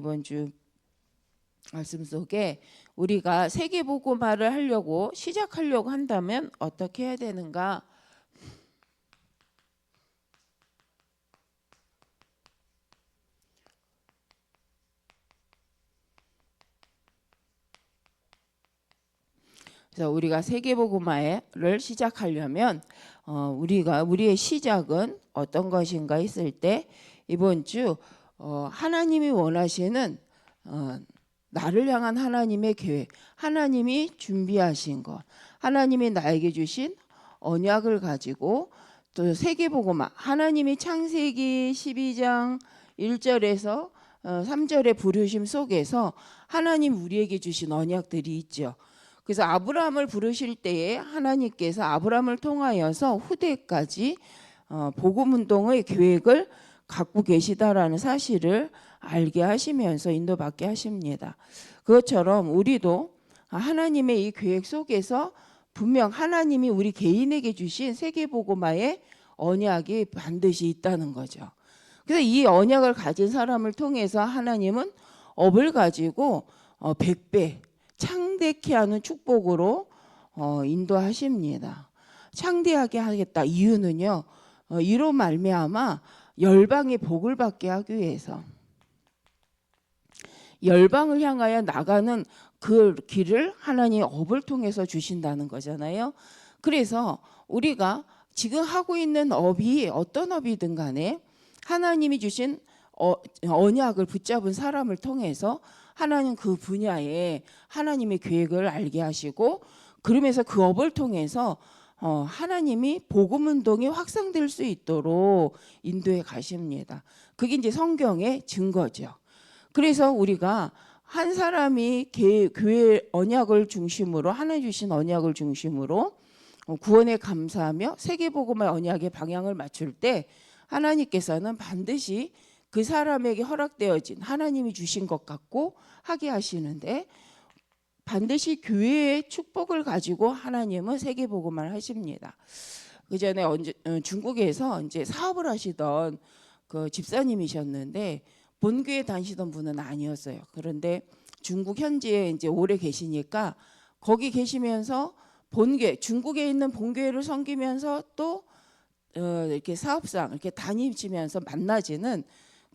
이번 주 말씀 속에 우리가 세계복음화를 하려고 시작하려고 한다면 어떻게 해야 되는가? 그래서 우리가 세계복음화를 시작하려면 우리의 시작은 어떤 것인가 했을 때 이번 주 하나님이 원하시는 나를 향한 하나님의 계획, 하나님이 준비하신 것, 하나님이 나에게 주신 언약을 가지고 또 세계복음화, 하나님이 창세기 12장 1절에서 3절의 부르심 속에서 하나님 우리에게 주신 언약들이 있죠. 그래서 아브라함을 부르실 때에 하나님께서 아브라함을 통하여서 후대까지 복음운동의 계획을 갖고 계시다라는 사실을 알게 하시면서 인도받게 하십니다. 그것처럼 우리도 하나님의 이 계획 속에서 분명 하나님이 우리 개인에게 주신 세계복음화의 언약이 반드시 있다는 거죠. 그래서 이 언약을 가진 사람을 통해서 하나님은 업을 가지고 100배 창대케 하는 축복으로 인도하십니다. 창대하게 하겠다. 이유는요. 이로 말미암아 열방의 복을 받게 하기 위해서 열방을 향하여 나가는 그 길을 하나님의 업을 통해서 주신다는 거잖아요. 그래서 우리가 지금 하고 있는 업이 어떤 업이든 간에 하나님이 주신 언약을 붙잡은 사람을 통해서 하나님 그 분야에 하나님의 계획을 알게 하시고 그러면서 그 업을 통해서 하나님이 복음운동이 확산될 수 있도록 인도해 가십니다. 그게 이제 성경의 증거죠. 그래서 우리가 한 사람이 교회 언약을 중심으로 하나님 주신 언약을 중심으로 구원에 감사하며 세계복음의 언약의 방향을 맞출 때 하나님께서는 반드시 그 사람에게 허락되어진 하나님이 주신 것 같고 하게 하시는데 반드시 교회의 축복을 가지고 하나님은 세계복음화를 하십니다. 그 전에 중국에서 이제 사업을 하시던 그 집사님이셨는데 본교에 다니시던 분은 아니었어요. 그런데 중국 현지에 이제 오래 계시니까 거기 계시면서 본교회, 중국에 있는 본교회를 섬기면서 또 이렇게 사업상 이렇게 다니시면서 만나지는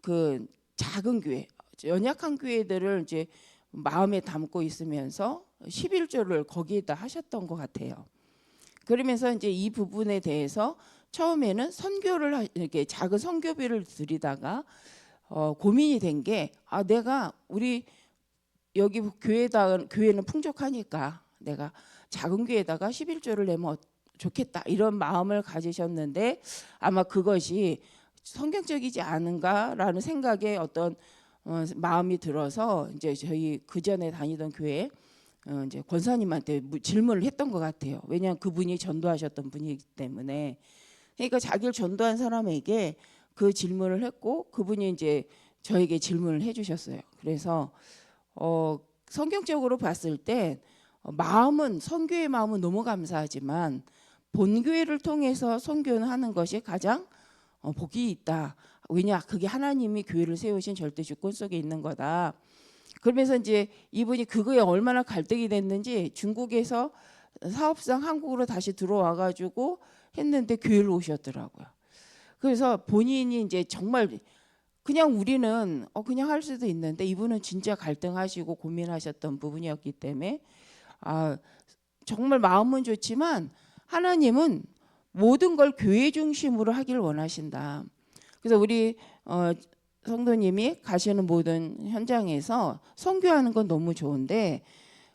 그 작은 교회, 연약한 교회들을 이제 마음에 담고 있으면서 11조를 거기에다 하셨던 것 같아요. 그러면서 이제 이 부분에 대해서 처음에는 선교를 이렇게 작은 선교비를 드리다가 고민이 된 게 내가 우리 여기 교회는 풍족하니까 내가 작은 교회에다가 11조를 내면 좋겠다 이런 마음을 가지셨는데 아마 그것이 성경적이지 않은가라는 생각에 어떤 마음이 들어서 이제 저희 그 전에 다니던 교회 이제 권사님한테 질문을 했던 것 같아요. 왜냐하면 그분이 전도하셨던 분이기 때문에. 그러니까 자기를 전도한 사람에게 그 질문을 했고 그분이 이제 저에게 질문을 해주셨어요. 그래서 성경적으로 봤을 때 마음은 선교의 마음은 너무 감사하지만 본교회를 통해서 선교는 하는 것이 가장 복이 있다. 왜냐 그게 하나님이 교회를 세우신 절대 주권 속에 있는 거다. 그러면서 이제 이분이 그거에 얼마나 갈등이 됐는지 중국에서 사업상 한국으로 다시 들어와 가지고 했는데 교회를 오셨더라고요. 그래서 본인이 이제 정말 그냥 우리는 그냥 할 수도 있는데 이분은 진짜 갈등하시고 고민하셨던 부분이었기 때문에 정말 마음은 좋지만 하나님은 모든 걸 교회 중심으로 하길 원하신다. 그래서 우리 성도님이 가시는 모든 현장에서 선교하는 건 너무 좋은데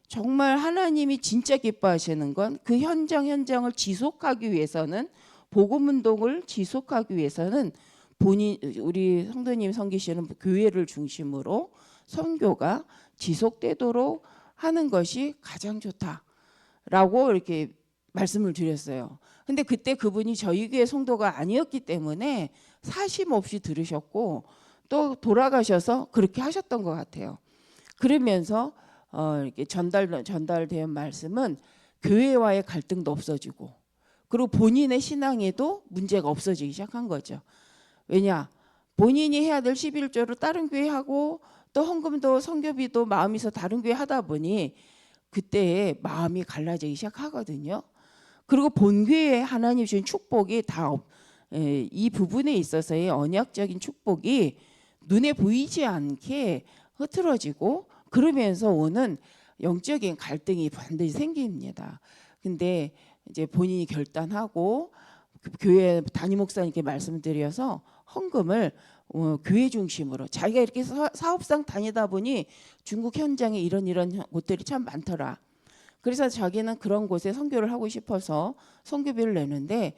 정말 하나님이 진짜 기뻐하시는 건 그 현장을 지속하기 위해서는 복음운동을 지속하기 위해서는 우리 성도님 섬기시는 교회를 중심으로 선교가 지속되도록 하는 것이 가장 좋다라고 이렇게 말씀을 드렸어요. 근데 그때 그분이 저희 교회 성도가 아니었기 때문에 사심 없이 들으셨고 또 돌아가셔서 그렇게 하셨던 것 같아요. 그러면서 이렇게 전달된 말씀은 교회와의 갈등도 없어지고 그리고 본인의 신앙에도 문제가 없어지기 시작한 거죠. 왜냐? 본인이 해야 될 11조를 다른 교회하고 또 헌금도 선교비도 마음에서 다른 교회 하다 보니 그때 마음이 갈라지기 시작하거든요. 그리고 본교회에 하나님 주신 축복이 이 부분에 있어서의 언약적인 축복이 눈에 보이지 않게 흐트러지고 그러면서 오는 영적인 갈등이 반드시 생깁니다. 근데 이제 본인이 결단하고 교회 담임 목사님께 말씀드려서 헌금을 교회 중심으로 자기가 이렇게 사업상 다니다 보니 중국 현장에 이런 곳들이 참 많더라. 그래서 자기는 그런 곳에 선교를 하고 싶어서 선교비를 내는데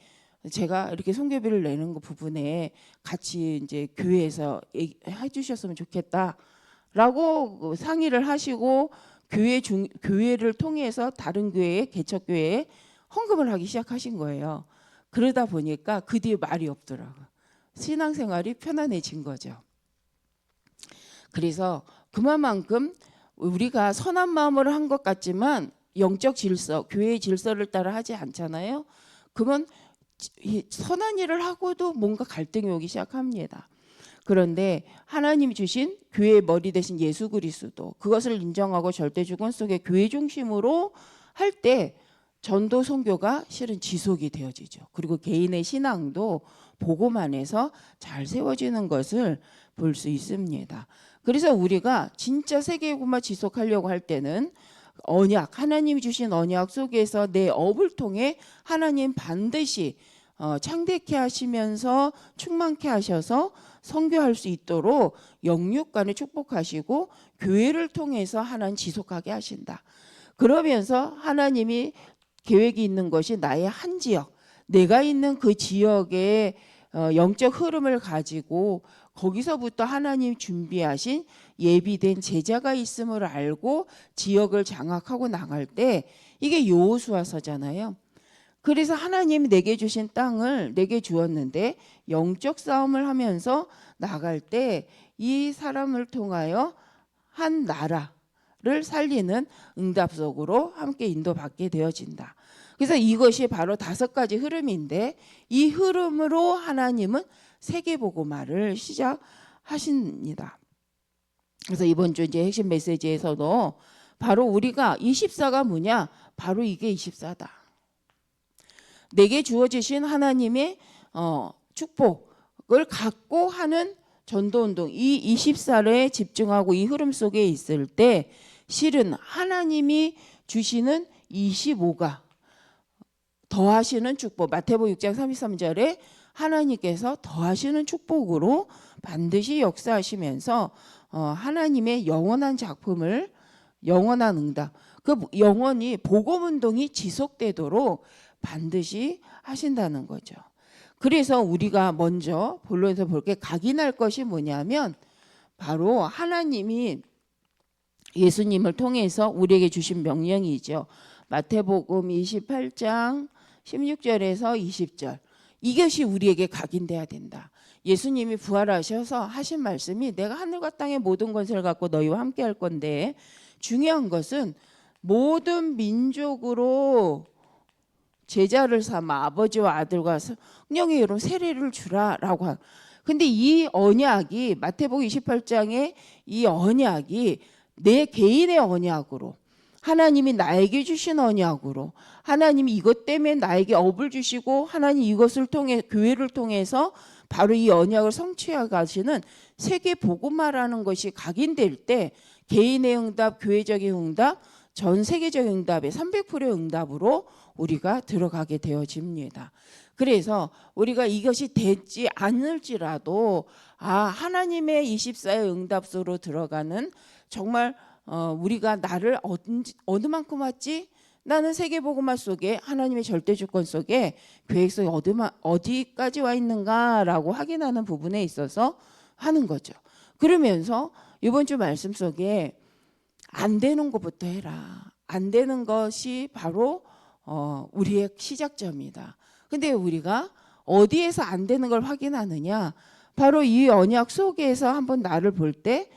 제가 이렇게 선교비를 내는 그 부분에 같이 이제 교회에서 해주셨으면 좋겠다라고 상의를 하시고 교회를 통해서 다른 교회에 개척교회에 헌금을 하기 시작하신 거예요. 그러다 보니까 그 뒤에 말이 없더라고요. 신앙생활이 편안해진 거죠. 그래서 그만큼 우리가 선한 마음으로 한 것 같지만 영적 질서, 교회의 질서를 따라 하지 않잖아요. 그러면 선한 일을 하고도 뭔가 갈등이 오기 시작합니다. 그런데 하나님이 주신 교회의 머리 대신 예수 그리스도, 그것을 인정하고 절대주권 속에 교회 중심으로 할 때 전도 선교가 실은 지속이 되어지죠. 그리고 개인의 신앙도 복음 안에서 잘 세워지는 것을 볼 수 있습니다. 그래서 우리가 진짜 세계복음화 지속하려고 할 때는 언약, 하나님이 주신 언약 속에서 내 업을 통해 하나님 반드시 창대케 하시면서 충만케 하셔서 선교할 수 있도록 영육간에 축복하시고 교회를 통해서 하나님 지속하게 하신다. 그러면서 하나님이 계획이 있는 것이 나의 한 지역, 내가 있는 그 지역의 영적 흐름을 가지고 거기서부터 하나님 준비하신 예비된 제자가 있음을 알고 지역을 장악하고 나갈 때 이게 여호수아서잖아요. 그래서 하나님이 내게 주신 땅을 내게 주었는데 영적 싸움을 하면서 나갈 때 이 사람을 통하여 한 나라를 살리는 응답 속으로 함께 인도받게 되어진다. 그래서 이것이 바로 5가지 흐름인데 이 흐름으로 하나님은 세계복음화를 시작하십니다. 그래서 이번 주 이제 핵심 메시지에서도 바로 우리가 24가 뭐냐? 바로 이게 24다. 내게 주어지신 하나님의 축복을 갖고 하는 전도운동, 이 24에 집중하고 이 흐름 속에 있을 때 실은 하나님이 주시는 25가 더하시는 축복, 마태복음 6장 33절에 하나님께서 더하시는 축복으로 반드시 역사하시면서 하나님의 영원한 작품을, 영원한 응답, 그 영원히 복음운동이 지속되도록 반드시 하신다는 거죠. 그래서 우리가 먼저 본론에서 볼 게 각인할 것이 뭐냐면 바로 하나님이 예수님을 통해서 우리에게 주신 명령이죠. 마태복음 28장 16절에서 20절. 이것이 우리에게 각인돼야 된다. 예수님이 부활하셔서 하신 말씀이 내가 하늘과 땅의 모든 권세를 갖고 너희와 함께 할 건데 중요한 것은 모든 민족으로 제자를 삼아 아버지와 아들과 성령의 이름 세례를 주라라고 근데 이 언약이 마태복음 28장에 이 언약이 내 개인의 언약으로 하나님이 나에게 주신 언약으로 하나님이 이것 때문에 나에게 업을 주시고 하나님 이것을 통해 교회를 통해서 바로 이 언약을 성취해 가시는 세계 복음화라는 것이 각인될 때 개인의 응답, 교회적인 응답, 전 세계적인 응답의 300%의 응답으로 우리가 들어가게 되어집니다. 그래서 우리가 이것이 되지 않을지라도 하나님의 24의 응답소로 들어가는 정말 우리가 나를 어느 만큼 왔지? 나는 세계복음화 속에 하나님의 절대주권 속에 계획 속에 어디까지 와 있는가라고 확인하는 부분에 있어서 하는 거죠. 그러면서 이번 주 말씀 속에 안 되는 것부터 해라. 안 되는 것이 바로 우리의 시작점이다. 근데 우리가 어디에서 안 되는 걸 확인하느냐? 바로 이 언약 속에서 한번 나를 볼 때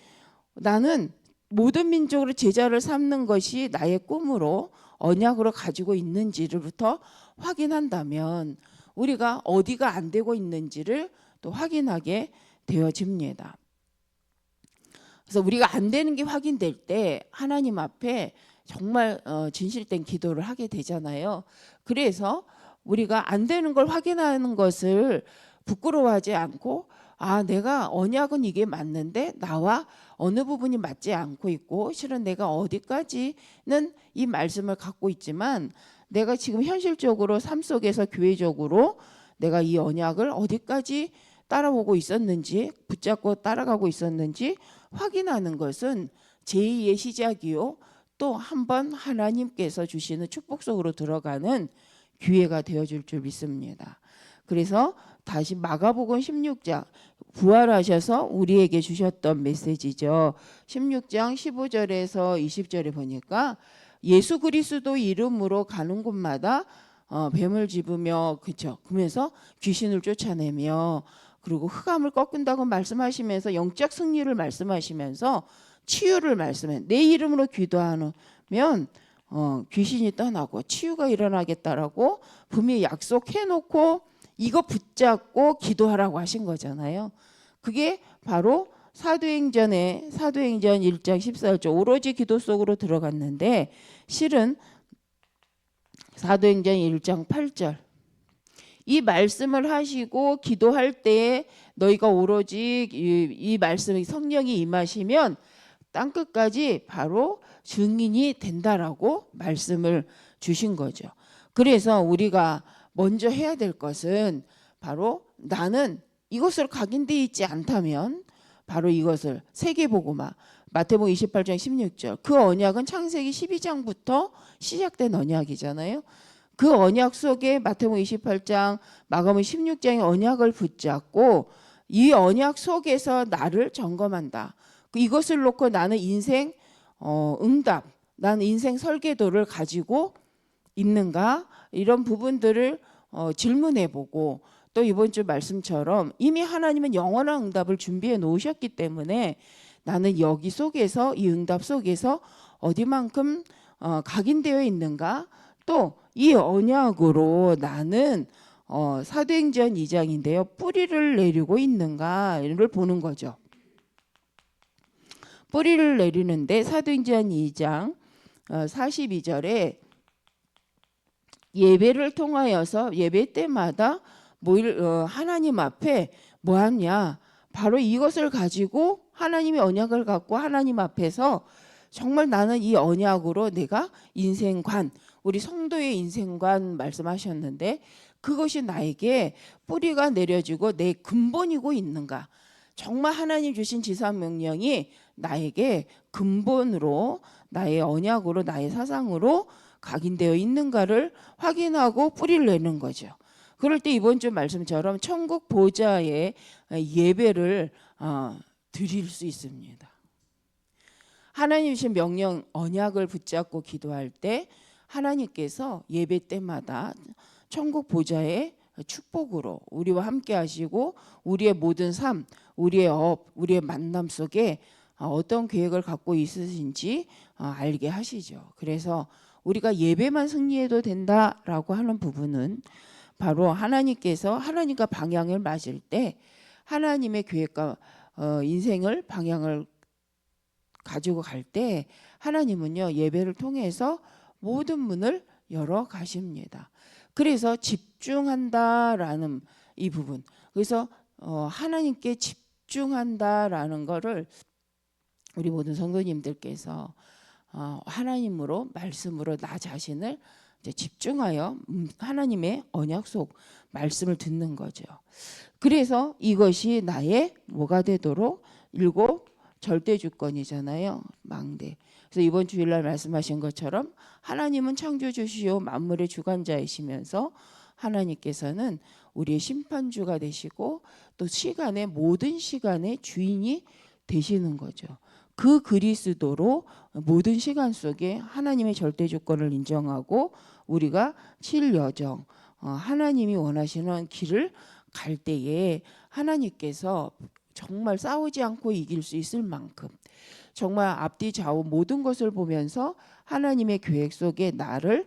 나는 모든 민족으로 제자를 삼는 것이 나의 꿈으로 언약으로 가지고 있는지를부터 확인한다면 우리가 어디가 안 되고 있는지를 또 확인하게 되어집니다. 그래서 우리가 안 되는 게 확인될 때 하나님 앞에 정말 진실된 기도를 하게 되잖아요. 그래서 우리가 안 되는 걸 확인하는 것을 부끄러워하지 않고, 아, 내가 언약은 이게 맞는데 나와 어느 부분이 맞지 않고 있고, 실은 내가 어디까지는 이 말씀을 갖고 있지만 내가 지금 현실적으로 삶 속에서 교회적으로 내가 이 언약을 어디까지 따라오고 있었는지, 붙잡고 따라가고 있었는지 확인하는 것은 제2의 시작이요, 또 한 번 하나님께서 주시는 축복 속으로 들어가는 기회가 되어줄 줄 믿습니다. 그래서 다시 마가복음 16장, 부활하셔서 우리에게 주셨던 메시지죠. 16장 15절에서 20절에 보니까 예수 그리스도 이름으로 가는 곳마다 뱀을 집으며, 그쵸, 그러면서 귀신을 쫓아내며, 그리고 흑암을 꺾는다고 말씀하시면서 영적 승리를 말씀하시면서 치유를 말씀해. 내 이름으로 기도하면 귀신이 떠나고 치유가 일어나겠다라고 분명히 약속해놓고 이거 붙잡고 기도하라고 하신 거잖아요. 그게 바로 사도행전 1장 14절 오로지 기도 속으로 들어갔는데, 실은 사도행전 1장 8절 이 말씀을 하시고 기도할 때에 너희가 오로지 이 말씀이 성령이 임하시면 땅끝까지 바로 증인이 된다라고 말씀을 주신 거죠. 그래서 우리가 먼저 해야 될 것은 바로, 나는 이것으로 각인되어 있지 않다면 바로 이것을 세계복음화, 마태복음 28장 16절, 그 언약은 창세기 12장부터 시작된 언약이잖아요. 그 언약 속에 마태복음 28장, 마가복음 16장의 언약을 붙잡고 이 언약 속에서 나를 점검한다. 이것을 놓고 나는 인생 응답, 나는 인생 설계도를 가지고 있는가, 이런 부분들을 질문해보고, 또 이번 주 말씀처럼 이미 하나님은 영원한 응답을 준비해 놓으셨기 때문에 나는 여기 속에서, 이 응답 속에서 어디만큼 각인되어 있는가, 또 이 언약으로 나는 사도행전 2장인데요, 뿌리를 내리고 있는가를 보는 거죠. 뿌리를 내리는데 사도행전 2장 42절에 예배를 통하여서 예배 때마다 하나님 앞에 뭐 하냐, 바로 이것을 가지고 하나님의 언약을 갖고 하나님 앞에서 정말 나는 이 언약으로 내가 인생관, 우리 성도의 인생관 말씀하셨는데 그것이 나에게 뿌리가 내려지고 내 근본이고 있는가, 정말 하나님 주신 지상명령이 나에게 근본으로, 나의 언약으로, 나의 사상으로 각인되어 있는가를 확인하고 뿌리를 내는 거죠. 그럴 때 이번 주 말씀처럼 천국 보좌에 예배를 드릴 수 있습니다. 하나님 주신 명령, 언약을 붙잡고 기도할 때 하나님께서 예배 때마다 천국 보좌의 축복으로 우리와 함께 하시고 우리의 모든 삶, 우리의 우리의 만남 속에 어떤 계획을 갖고 있으신지 알게 하시죠. 그래서 우리가 예배만 승리해도 된다라고 하는 부분은 바로 하나님과 방향을 맞을 때 하나님의 계획과 인생을 방향을 가지고 갈 때 하나님은요, 예배를 통해서 모든 문을 열어 가십니다. 그래서 집중한다라는 이 부분, 그래서 하나님께 집중한다라는 거를 우리 모든 성도님들께서 하나님으로, 말씀으로 나 자신을 이제 집중하여 하나님의 언약 속 말씀을 듣는 거죠. 그래서 이것이 나의 뭐가 되도록 7 절대 주권이잖아요. 망대. 그래서 이번 주일날 말씀하신 것처럼 하나님은 창조주시오 만물의 주관자이시면서 하나님께서는 우리의 심판주가 되시고 또 모든 시간의 주인이 되시는 거죠. 그 그리스도로 모든 시간 속에 하나님의 절대 주권을 인정하고 우리가 칠 여정, 하나님이 원하시는 길을 갈 때에 하나님께서 정말 싸우지 않고 이길 수 있을 만큼 정말 앞뒤 좌우 모든 것을 보면서 하나님의 계획 속에 나를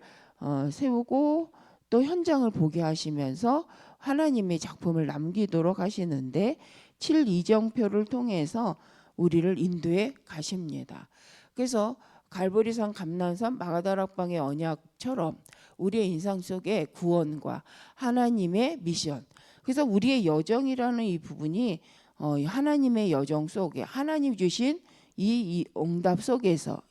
세우고 또 현장을 보게 하시면서 하나님의 작품을 남기도록 하시는데 7이정표를 통해서 우리를 인도해 가십니다. 그래서 갈보리산, 감난산, 마가다락방의 언약처럼 우리의 인상 속에 구원과 하나님의 미션, 그래서 우리의 여정이라는 이 부분이 하나님의 여정 속에 하나님 주신 이 응답 속에서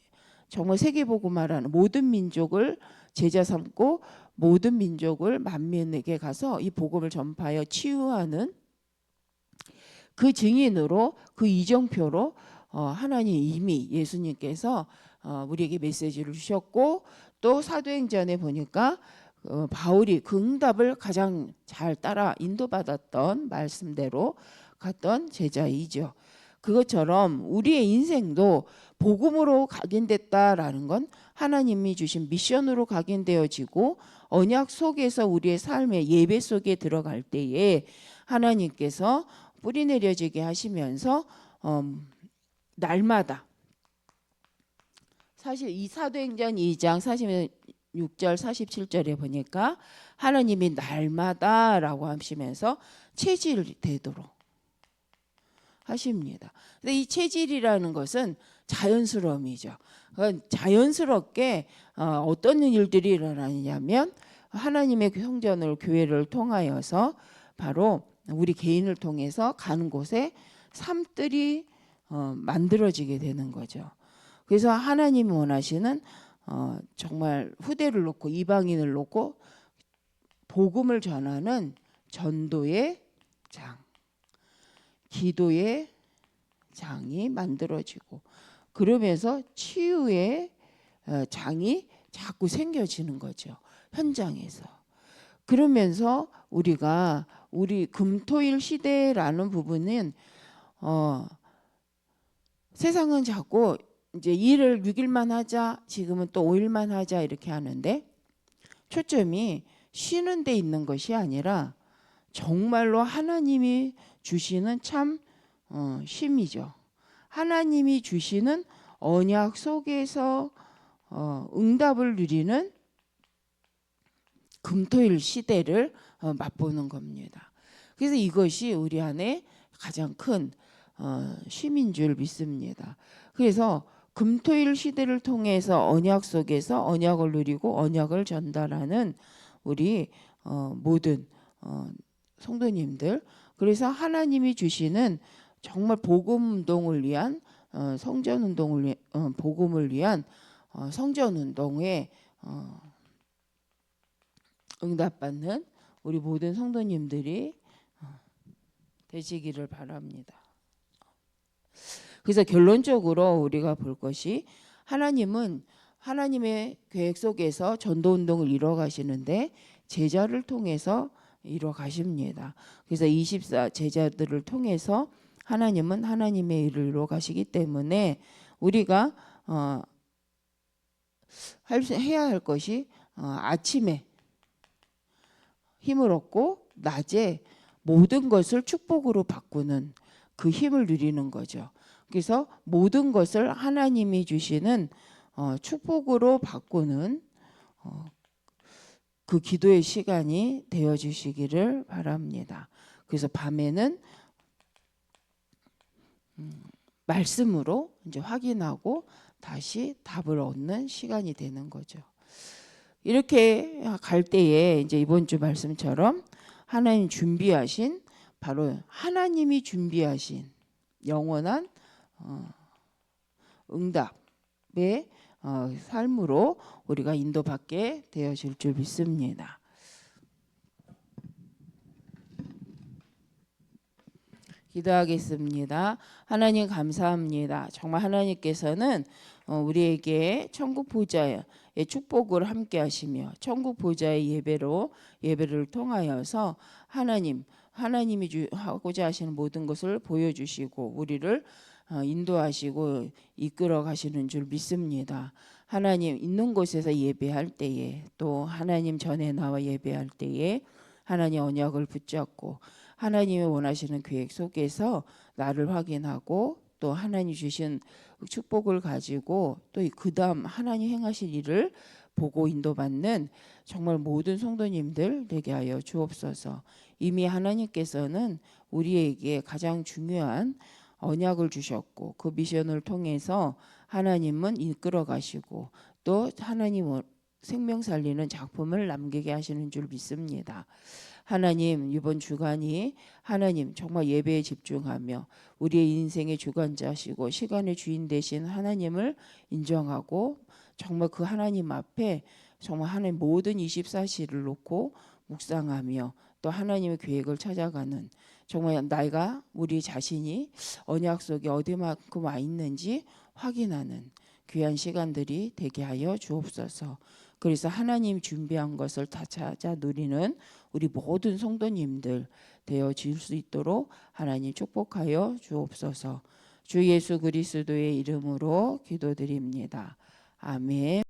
정말 세계복음화라는 모든 민족을 제자 삼고 모든 민족을 만민에게 가서 이 복음을 전파하여 치유하는 그 증인으로, 그 이정표로 하나님 이미 예수님께서 우리에게 메시지를 주셨고, 또 사도행전에 보니까 바울이 그 응답을 가장 잘 따라 인도받았던 말씀대로 갔던 제자이죠. 그것처럼 우리의 인생도 복음으로 각인됐다라는 건 하나님이 주신 미션으로 각인되어지고, 언약 속에서 우리의 삶의 예배 속에 들어갈 때에 하나님께서 뿌리 내려지게 하시면서 날마다, 사실 이 사도행전 2장 46절 47절에 보니까 하나님이 날마다라고 하시면서 체질이 되도록 하십니다. 근데 이 체질이라는 것은 자연스러움이죠. 자연스럽게 어떤 일들이 일어나냐면 하나님의 성전을, 교회를 통하여서 바로 우리 개인을 통해서 가는 곳에 삶들이 만들어지게 되는 거죠. 그래서 하나님이 원하시는 정말 후대를 놓고 이방인을 놓고 복음을 전하는 전도의 장, 기도의 장이 만들어지고, 그러면서 치유의 장이 자꾸 생겨지는 거죠, 현장에서. 그러면서 우리가 우리 금토일 시대라는 부분은 세상은 자꾸 이제 일을 6일만 하자, 지금은 또 5일만 하자 이렇게 하는데, 초점이 쉬는 데 있는 것이 아니라 정말로 하나님이 주시는 참 쉼이죠. 하나님이 주시는 언약 속에서 응답을 누리는 금토일 시대를 맛보는 겁니다. 그래서 이것이 우리 안에 가장 큰 쉼인 줄 믿습니다. 그래서 금토일 시대를 통해서 언약 속에서 언약을 누리고 언약을 전달하는 우리 모든 성도님들, 그래서 하나님이 주시는 정말 복음 운동을 위한 성전 운동을 위한 복음을 위한 성전 운동에 응답받는 우리 모든 성도님들이 되시기를 바랍니다. 그래서 결론적으로 우리가 볼 것이, 하나님은 하나님의 계획 속에서 전도 운동을 이루어 가시는데 제자를 통해서 이루어 가십니다. 그래서 24 제자들을 통해서 하나님은 하나님의 일을 이루어 가시기 때문에 우리가 해야 할 것이 아침에 힘을 얻고 낮에 모든 것을 축복으로 바꾸는 그 힘을 누리는 거죠. 그래서 모든 것을 하나님이 주시는 축복으로 바꾸는 그 기도의 시간이 되어 주시기를 바랍니다. 그래서 밤에는 말씀으로 이제 확인하고 다시 답을 얻는 시간이 되는 거죠. 이렇게 갈 때에 이제 이번 주 말씀처럼 하나님 준비하신, 바로 하나님이 준비하신 영원한 응답의 삶으로 우리가 인도받게 되어질 줄 믿습니다. 기도하겠습니다. 하나님 감사합니다. 정말 하나님께서는 우리에게 천국 보좌의 축복을 함께 하시며 천국 보좌의 예배를 통하여서 하나님이 하고자 하시는 모든 것을 보여주시고 우리를 인도하시고 이끌어 가시는 줄 믿습니다. 하나님 있는 곳에서 예배할 때에, 또 하나님 전에 나와 예배할 때에 하나님 언약을 붙잡고 하나님이 원하시는 계획 속에서 나를 확인하고 또 하나님 주신 축복을 가지고 또 그 다음 하나님 행하실 일을 보고 인도받는 정말 모든 성도님들 되게 하여 주옵소서. 이미 하나님께서는 우리에게 가장 중요한 언약을 주셨고 그 미션을 통해서 하나님은 이끌어 가시고 또 하나님 생명 살리는 작품을 남기게 하시는 줄 믿습니다. 하나님 이번 주간이 하나님 정말 예배에 집중하며 우리의 인생의 주관자시고 시간의 주인 되신 하나님을 인정하고 정말 그 하나님 앞에 정말 하나님 모든 24시를 놓고 묵상하며 또 하나님의 계획을 찾아가는 정말 내가 우리 자신이 언약 속에 어디만큼 와 있는지 확인하는 귀한 시간들이 되게 하여 주옵소서. 그래서 하나님 준비한 것을 다 찾아 누리는 우리 모든 성도님들 되어 질 수 있도록 하나님 축복하여 주옵소서. 주 예수 그리스도의 이름으로 기도드립니다. 아멘.